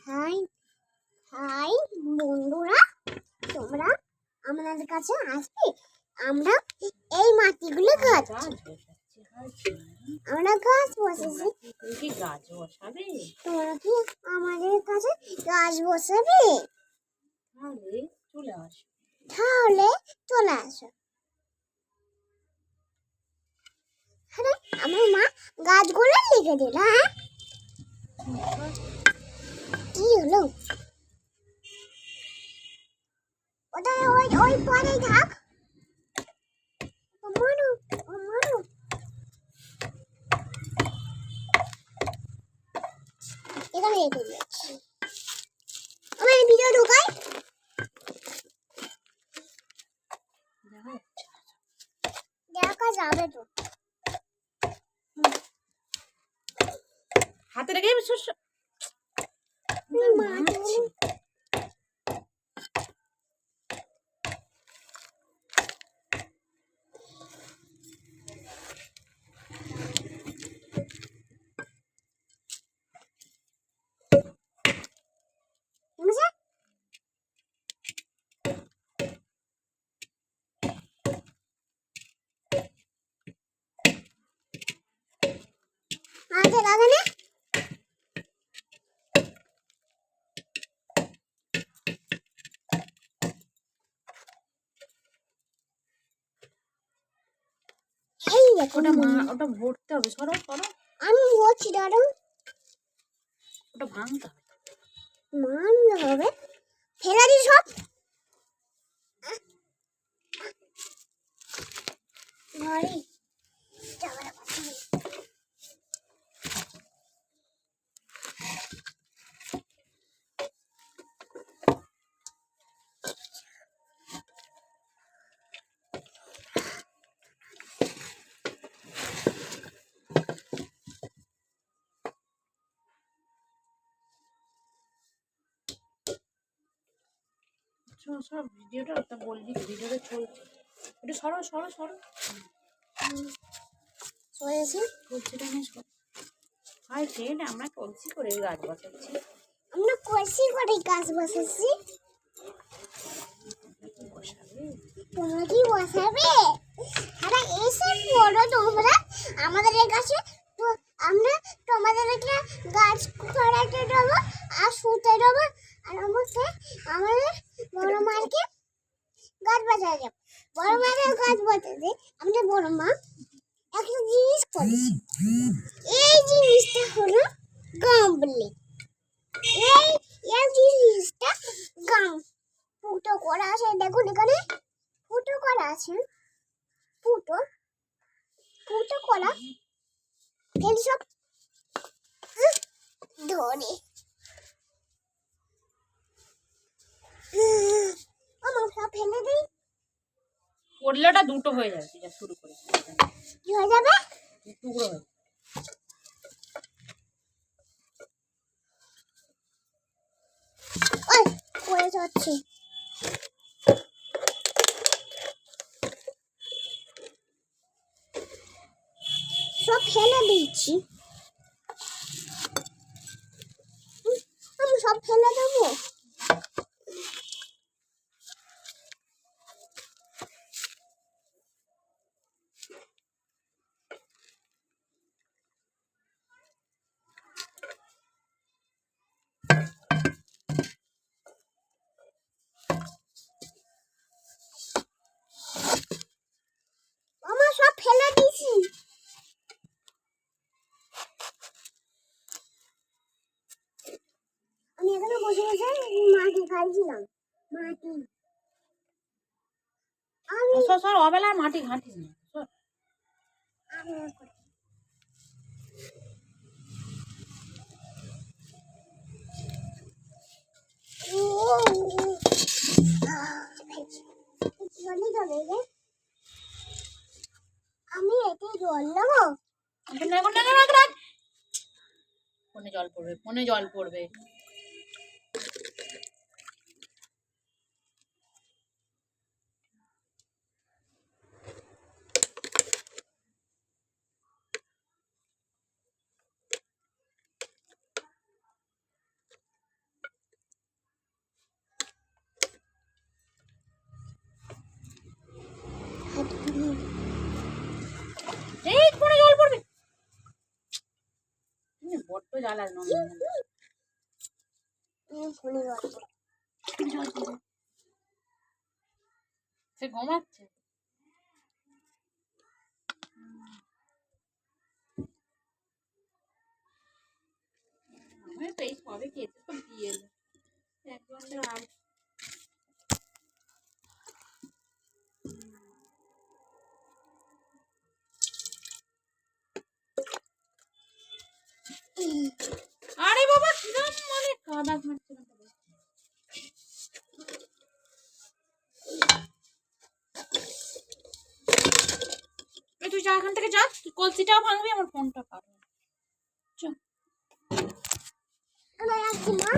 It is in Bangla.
হাই হাই বন্ধুরা, তোমরা আমাদের কাছে আসবে। আমরা এই মাটিগুলো গাছ আমরা গাছ বসেছি। গাছ বসাবে? তোমরা কি আমাদের কাছে গাছ বসাবে? তাহলে চলে আসো। আরে আমার মা গাছগুলো লিখে দিল। হ্যাঁ, কি হলো? ওটা ওই ওই পরে থাক। মানো মানো, এখানে রেখে দিয়েছি। আমার ভিডিও ঢুকাই। দেখা যাবে তো। হাতে রেখে হাতে লাগানে ওটা ভরতে হবে। সরো সরো, আমি বলছি দাঁড়াও। ওটা ভাঙতে হবে। মানতে হবে। ফেলে দিই সব। ঘরে যাওয়ার কথা নেই। সব ভিডিওটা বললি, ভিডিওটা চলছে। একটু সরো সরো সরো। চলেছে কলসিটা নিয়ে সরো। হাই ফ্রেন্ড, আমরা কলসি করে গাছ বসাচ্ছি। আমরা কলসি করে গাছ বসাচ্ছি। তোমরা কি বসাবে? আরে এসে পড়ো তোমরা আমাদের কাছে। তো আমরা তোমাদের একটা গাছ করাতে দেবো আর শুতে দেবো। আর আমাদের বড় মাকে গাছ বাঁচাতে দেবো। বড় মাকে গাছ বাঁচাতে আমাদের বড় মা একটা জিনিস করেছে। এই জিনিসটা হলো গামলি। এই জিনিসটা গাম ফুটো করা আছে। দেখুন এখানে ফুটো করা আছে। ফুটো ফুটো করা এই সব ধরে আমার সব ফেলে দিই। পড়লে ওটা দুটো হয়ে যাবে। যা শুরু করে কি হয়ে যাবে? টুকরো হয়ে ওই পড়ে যাচ্ছে। সব ফেলে দিচ্ছি। আমি সব ফেলে দেবো। আমার সব ফেলে দিয়েছি। আমি এখানে বসে বসে মাটি খাইছিলাম। মাটি আমি সর অবেলায় মাটি ঘাঁটিস না। আমি আমি এতে জল দেবো। ফোনে জল পড়বে, ফোনে জল পড়বে। বড্ড জ্বালা নন্দন। ফোনে গল্প সে ঘুমাচ্ছে। আমার তো এই সবে খেতে তো দিয়ে এলো একদম আর আরে বাবা কিরম মানে কাদা ঘাটছে না তো। এই তুই যা এখান থেকে যা, তুই কলসিটাও ভাঙবি আমার ফোনটা কাটবে। আমার আসছি মা